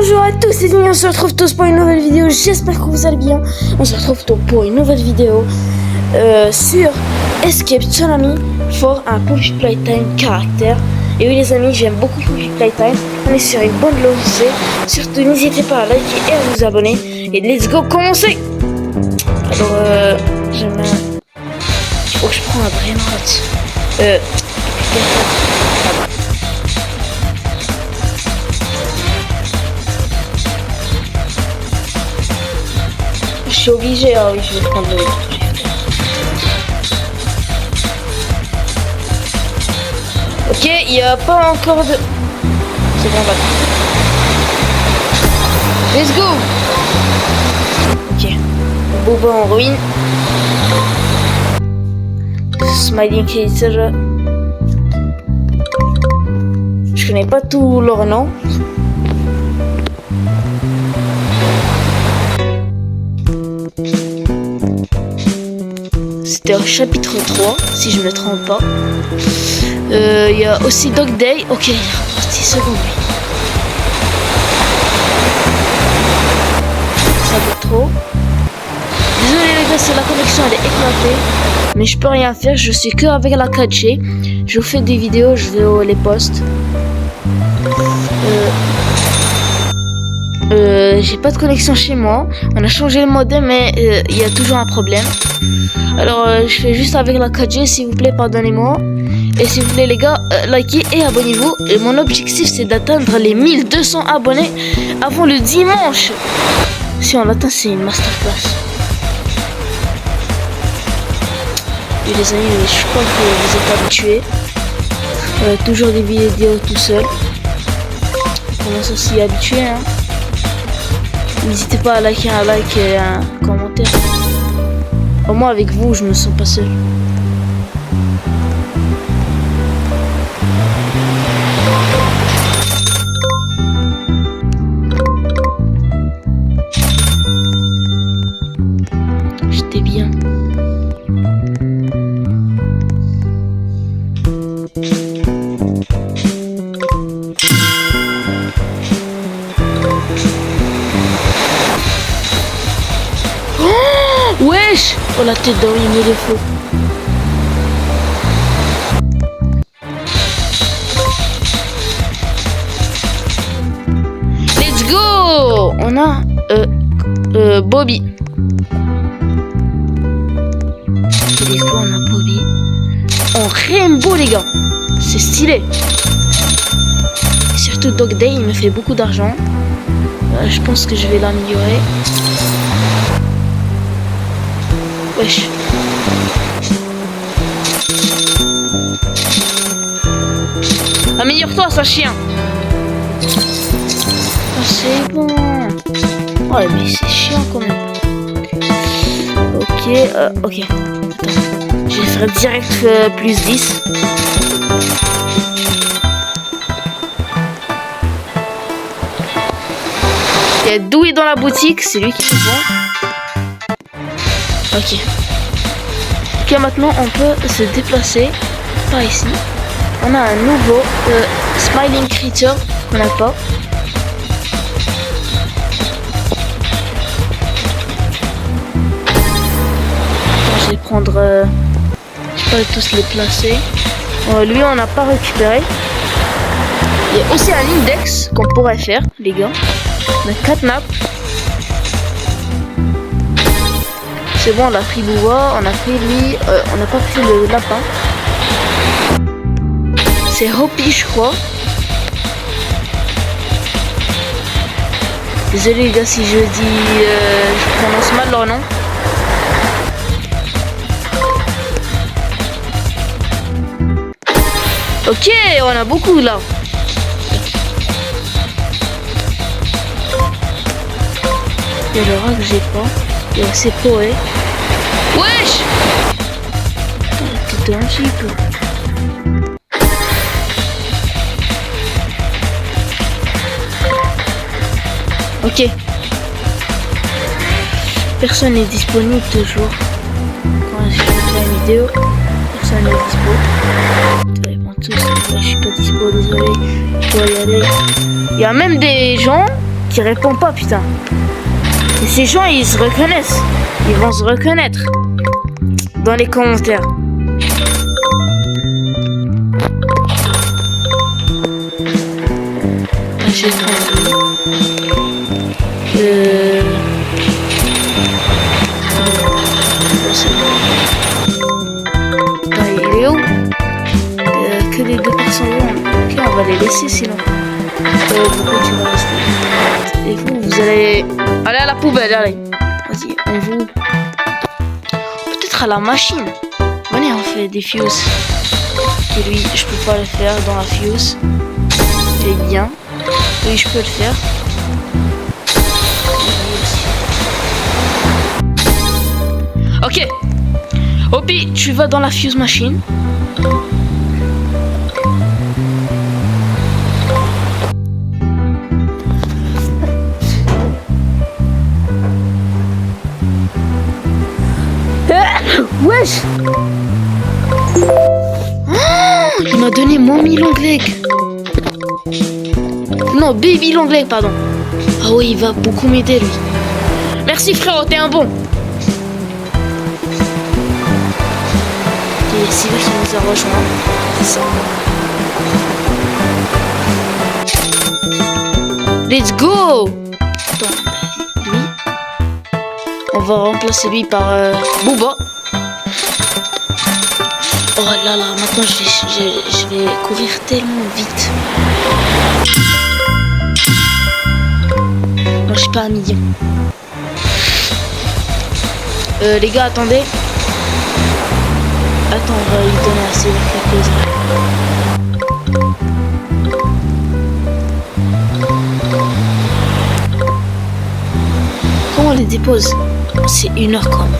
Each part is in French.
Bonjour à tous les amis, on se retrouve tous pour une nouvelle vidéo, j'espère que vous allez bien. On se retrouve tous pour une nouvelle vidéo sur Escape Tsunami for un Poppy Playtime caractère. Et oui les amis, j'aime beaucoup Poppy Playtime, on est sur une bonne lancée. Surtout n'hésitez pas à liker et à vous abonner. Et let's go, commencer. Alors j'aime... Il faut que je prenne un vrai note. Je suis obligé, ah oui, je vais prendre le... Ok, il n'y a pas encore de... C'est bon, va. Let's go. Ok. Boba en ruine. Smiling Creature. Je connais pas tous leurs noms. C'était au chapitre 3, si je me trompe pas. Il y a aussi Dog Day. Ok, 6 secondes. Ça va trop. Désolé les gars, c'est la connexion, elle est éclatée. Mais je peux rien faire, je suis que avec la 4G. Je vous fais des vidéos, je vais les poste. J'ai pas de connexion chez moi. On a changé le modem, mais il y a toujours un problème. Alors je fais juste avec la 4G, s'il vous plaît, pardonnez-moi. Et s'il vous plaît les gars, likez et abonnez-vous. Et mon objectif c'est d'atteindre les 1200 abonnés avant le dimanche. Si on l'atteint, c'est une masterclass. Et les amis, je crois que vous êtes habitués. Toujours des vidéos tout seul. On commence à s'y habituer, hein. N'hésitez pas à liker un like et un commentaire. Au moins avec vous, je me sens pas seul. J'étais bien. Wesh! Oh la tête d'or, il met les feux. Let's go! On a Bobby. Let's go, on a Bobby. En rainbow les gars. C'est stylé. Et surtout Dog Day, il me fait beaucoup d'argent. Je pense que je vais l'améliorer. Wesh. Améliore-toi, ça chien. Oh, c'est bon. Oh, mais c'est chiant quand même. Ok, ok. Attends. Je vais faire direct plus 10. Il y a Dewey dans la boutique, c'est lui qui fait bon. Ok. Ok, maintenant on peut se déplacer par ici. On a un nouveau Smiling Creature qu'on n'a pas. Je vais prendre... je peux tous les placer. Lui on n'a pas récupéré. Il y a aussi un index qu'on pourrait faire, les gars. On a 4 nappes. C'est bon, on a pris Bouva, on a pris lui, on n'a pas pris le lapin. C'est Hoppy, je crois. Désolé les gars si je dis, je prononce mal leur nom. Ok, on a beaucoup là. Il y a le rat que j'ai pas. Il y a aussi Poé. Wesh! T'es un petit peu. Ok. Personne n'est disponible toujours. Quand je fais la vidéo, personne n'est dispo. Je suis pas dispo, désolé. Je dois y aller. Il y a même des gens qui répond pas, putain. Et ces gens, ils se reconnaissent. Ils vont se reconnaître dans les commentaires. J'ai il est où? Que les deux personnes vont. Ok, on va les laisser sinon. Pourquoi tu vas rester? Et vous allez aller à la poubelle, allez. Vas-y, on vous. Peut-être à la machine. Venez, on fait des fuses. Et lui, je peux pas le faire dans la fuse. Il est bien. Oui, je peux le faire. Ok. Obi, tu vas dans la fuse machine. Wesh! Oh, il m'a donné Mommy Long Leg. Non, Baby Long Leg, pardon. Ah oui, il va beaucoup m'aider, lui. Merci, frérot, t'es un bon. Et c'est lui qui nous a rejoint. C'est ça. Let's go! Attends, lui. On va remplacer lui par Booba. Oh là là, maintenant je vais courir tellement vite. Moi je suis pas un million. Les gars, attendez. Attends, on va lui donner assez quelques-uns. Comment on les dépose? C'est 1 heure quand même.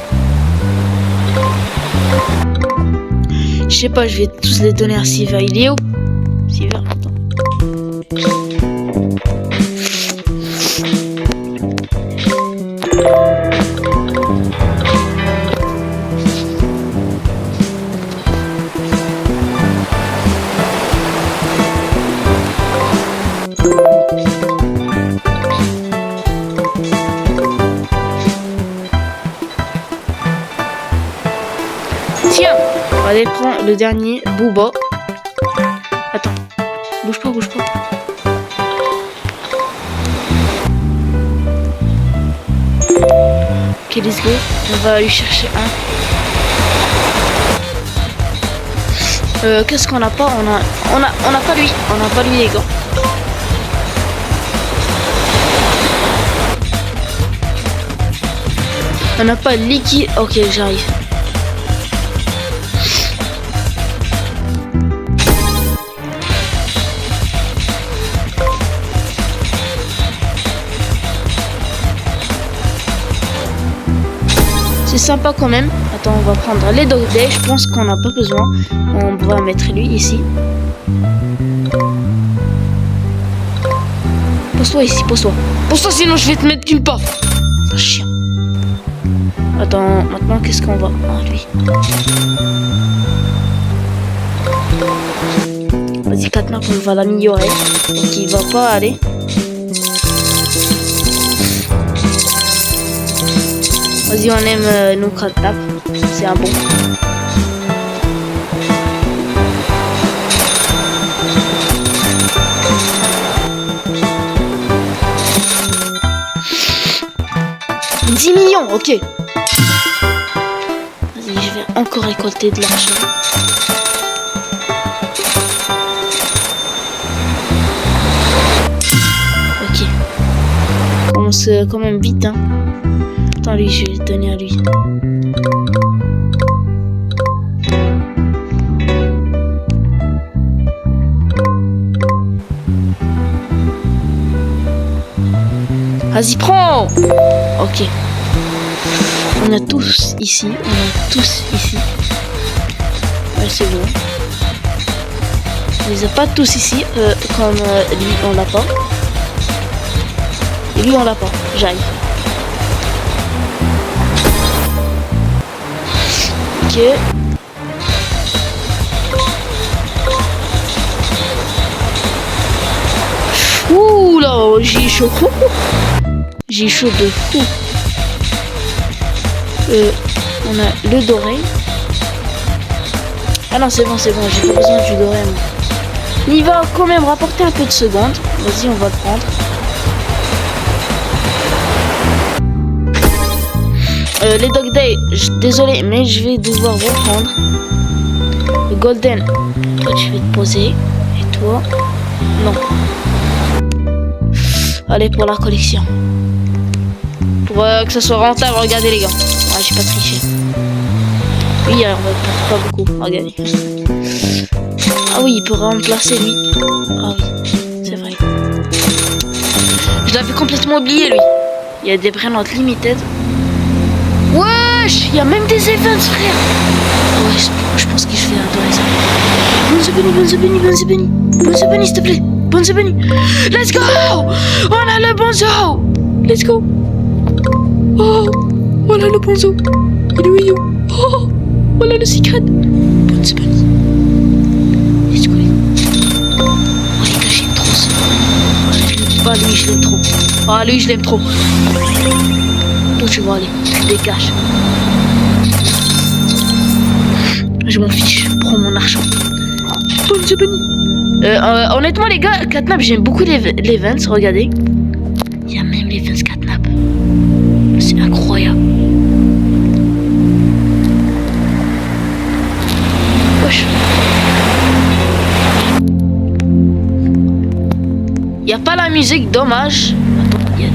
Je sais pas, je vais tous les donner à Siva. Il est où? Siva, attends. Tiens, on va aller prendre le dernier, Booba. Attends, bouge pas, bouge pas. Ok, let's go. On va lui chercher un. Qu'est-ce qu'on a pas? On a pas lui. On a pas lui, les gars. On n'a pas liquide. Ok, j'arrive. C'est sympa quand même. Attends, on va prendre les dog days. Je pense qu'on n'a pas besoin. On va mettre lui ici. Pose-toi ici, pose-toi. Pose-toi, sinon je vais te mettre une paf. Un chien. Attends, maintenant qu'est-ce qu'on va... Ah, lui. Vas-y, Katnap, on va l'améliorer. Donc il va pas aller. Vas-y, on aime nos Katnap. C'est un bon. « 10 millions, ok. Vas-y, je vais encore récolter de l'argent. Ok. On commence quand même vite, hein. Attends, lui, je vais le donner à lui. Vas-y, prends! Ok. On a tous ici. Ouais, c'est bon. On les a pas tous ici. Comme lui, on l'a pas. Et lui, on l'a pas. J'arrive. Ok. Ouh là, Oh, j'ai chaud. J'ai chaud de fou. On a le doré. Ah non, c'est bon, j'ai pas besoin du doré. Moi. Il va quand même rapporter un peu de secondes. Vas-y, on va le prendre. Les Dog Day, désolé, mais je vais devoir reprendre. Le Golden, toi tu vas te poser. Et toi, non. Allez, pour la collection. Pour que ça soit rentable, regardez les gars. Ah, j'ai pas triché. Oui, on va pas beaucoup. Regardez. Ah oui, il peut remplacer lui. Ah oui, c'est vrai. Je l'avais complètement oublié lui. Il y a des Brand Limited. Wesh, il y a même des events, frère. Ouais, je pense que je vais adorer ça. Bonzo Bunny, s'il te plaît. Bonzo Bunny. Let's go. On a le Bonzo. Let's go. Oh, on a le Bonzo. Il est où, oh, on a le secret. Bonzo Bunny. Let's go. Oh, les gars, j'aime trop ça. Ah, lui, je l'aime trop. Ah, lui, je l'aime trop. Où tu vas aller? Dégage. Je m'en fiche, prends mon argent. Bonne Bunny. Honnêtement les gars, Catnap, j'aime beaucoup les events, regardez. Il y a même les events Catnap. C'est incroyable. Wesh. Il n'y a pas la musique, dommage. Attends, il y a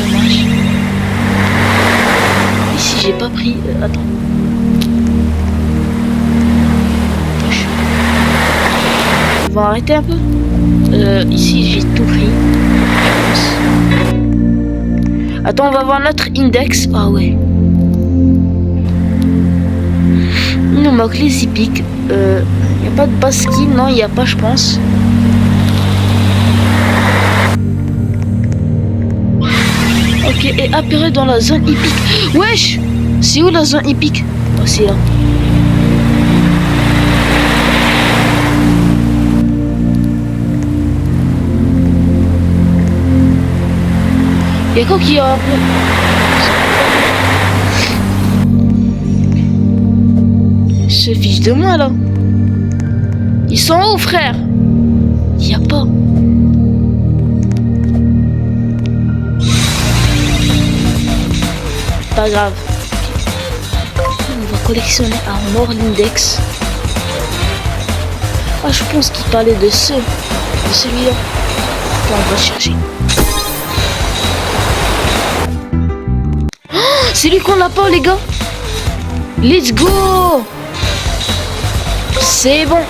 dommage. Ici j'ai pas pris. Attends. On va arrêter un peu. Ici j'ai tout pris. Attends, on va voir notre index. Ah ouais. Il nous manque les hippiques. Il n'y a pas de baskin, non, il n'y a pas, je pense. Ok, et appareil dans la zone hippique. Wesh! C'est où la zone hippique? Oh, c'est là. Il y a quoi qui a... Ils se fichent de moi là. Ils sont où, frère? Il n'y a pas. Pas grave. On va collectionner un mort l'index. Ah, je pense qu'il parlait de celui-là. On va chercher. Oh, c'est lui qu'on n'a pas, les gars. Let's go. C'est bon.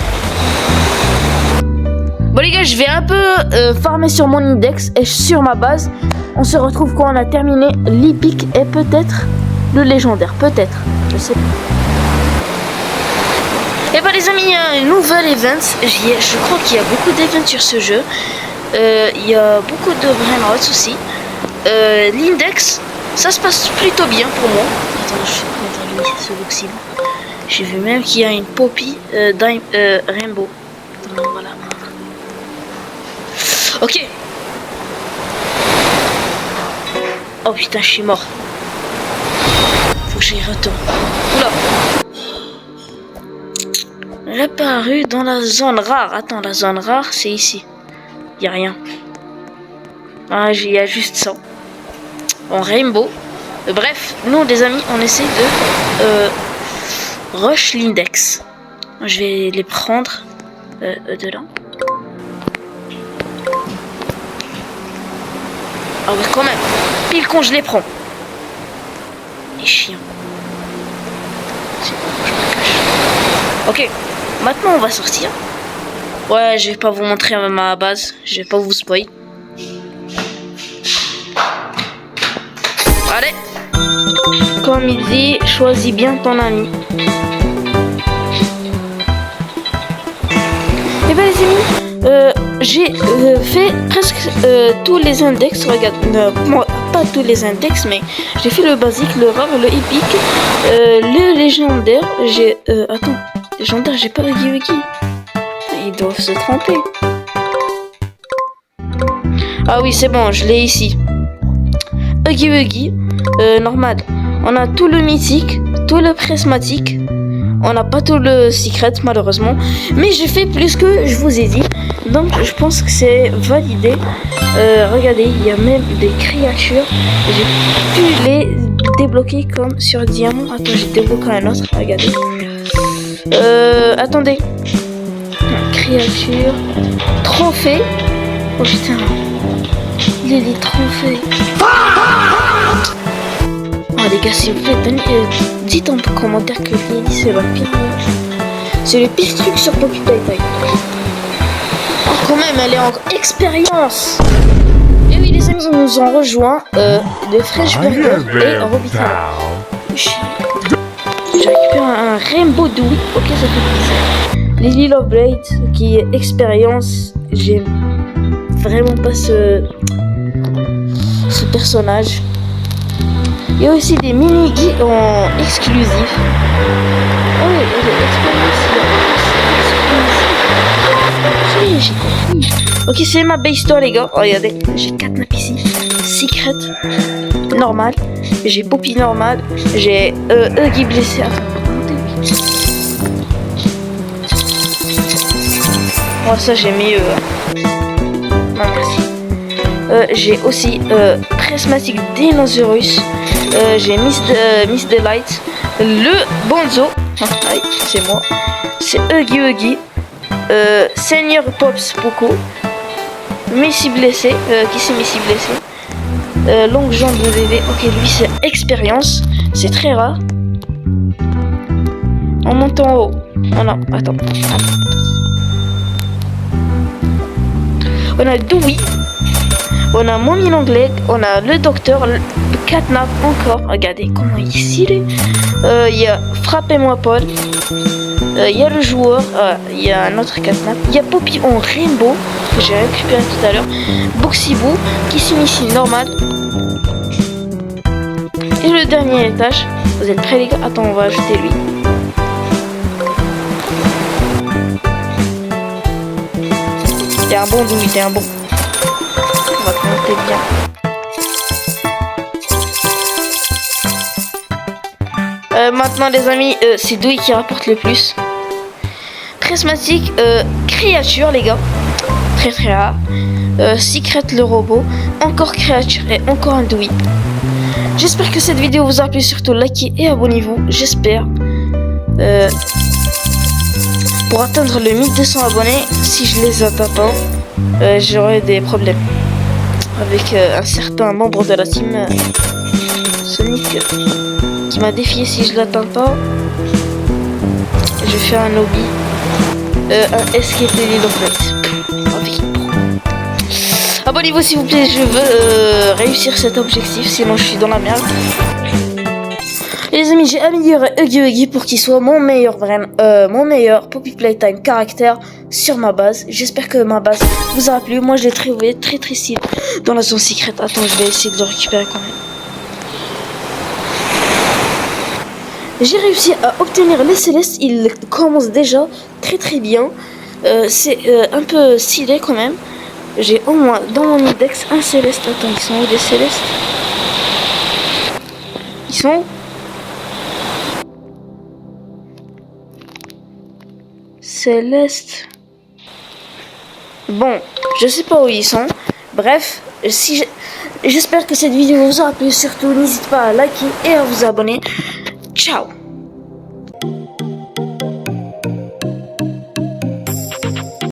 Bon les gars, je vais un peu farmer sur mon index et sur ma base. On se retrouve quand on a terminé l'hippique et peut-être le légendaire. Peut-être. Je sais pas. Et bah les amis, il y a un nouvel event. Je crois qu'il y a beaucoup d'events sur ce jeu. Il y a beaucoup de brainrots aussi. L'index, ça se passe plutôt bien pour moi. Attends, je vais prendre ce boxing. J'ai vu même qu'il y a une Poppy Rainbow. Attends, voilà. Ok. Oh putain, je suis mort. Faut que j'y retourne. Oula. Réparu dans la zone rare. Attends, la zone rare, c'est ici. Y a rien. Ah, il y a juste ça. En rainbow. Bref, nous les amis, on essaie de rush l'index. Je vais les prendre de là. Ah ouais, quand même. Pile quand je les prends. Les chiens. Ok, maintenant on va sortir. Ouais, je vais pas vous montrer ma base. Je vais pas vous spoil. Allez. Comme il dit, choisis bien ton ami. Et ben les amis, j'ai fait presque tous les index. Regarde, moi, pas tous les index, mais j'ai fait le basique, le rare, le épique, le légendaire. J'ai attends, légendaire, j'ai pas le Giwiki. Ils doivent se tromper. Ah oui, c'est bon, je l'ai ici. Huggy Wuggy, normal. On a tout le mythique, tout le prismatique. On n'a pas tout le secret malheureusement. Mais j'ai fait plus que je vous ai dit. Donc je pense que c'est validé. Regardez, il y a même des créatures. J'ai pu les débloquer comme sur diamant. Attends, j'ai débloqué un autre. Regardez. Attendez. Créature. Trophée. Oh putain. Il y a des trophées. Oh les gars, s'il vous plaît, dites en commentaire que Lily c'est le pire. C'est le pire truc sur Poppy Playtime. Oh, quand même, elle est en expérience. Et oui, les amis, ils nous ont rejoint de Fresh Burger et Robital. J'ai récupéré un Rainbow Dewy. Ok, ça fait plaisir. Lily Loveblade qui est expérience. J'aime vraiment pas ce personnage. Il y a aussi des mini-guis en exclusif. Oh oui, j'ai compris. Ok, c'est ma base store, les gars. Oh, regardez, j'ai 4 nappes ici. Secret, normal. J'ai Poppy normal. J'ai Huggy blessé. Oh, ça, j'ai mis. Non, merci. J'ai aussi Prismatic Dinosaurus. J'ai Miss Delight, le Bonzo, c'est moi, c'est Huggy Wuggy, Seigneur Pops Poco, Missy blessé, qui c'est Missy blessé, longue jambe de bébé, ok lui c'est expérience, c'est très rare. On monte en haut, oh non, attends. On a Dewey. On a Mommy Longleg, on a le docteur, le Catnap encore. Regardez comment il est stylé. Il y a Frappez-moi Paul. Il y a le joueur. Il y a un autre Catnap. Il y a Poppy en Rainbow que j'ai récupéré tout à l'heure. Boxyboo qui s'est ici normal. Et le dernier étage. Vous êtes prêts les gars? Attends, on va ajouter lui. T'es un bon Louis, t'es un bon. On va te monter bien. Maintenant les amis, c'est Dewey qui rapporte le plus. Prismatique, créature les gars. Très très rare. Secret le robot. Encore créature et encore un Dewey. J'espère que cette vidéo vous a plu. Surtout likez et abonnez-vous. J'espère. Pour atteindre le 1200 abonnés, si je les atteins pas, j'aurai des problèmes avec un certain membre de la team Sonic qui m'a défié. Si je l'atteins pas, je fais un lobby, un escape Lily Loveblade avec une pro. Abonnez-vous s'il vous plaît, je veux réussir cet objectif, sinon je suis dans la merde. Les amis, j'ai amélioré Huggy Wuggy pour qu'il soit mon meilleur mon meilleur Poppy Playtime caractère sur ma base. J'espère que ma base vous a plu. Moi, je l'ai trouvé très très stylé dans la zone secrète. Attends, je vais essayer de le récupérer quand même. J'ai réussi à obtenir les célestes. Il commence déjà très très bien. C'est un peu stylé quand même. J'ai au moins dans mon index un céleste. Attends, ils sont où les célestes? Ils sont où? Céleste. Bon, je sais pas où ils sont. Bref, j'espère que cette vidéo vous a plu. Surtout, n'hésitez pas à liker et à vous abonner. Ciao.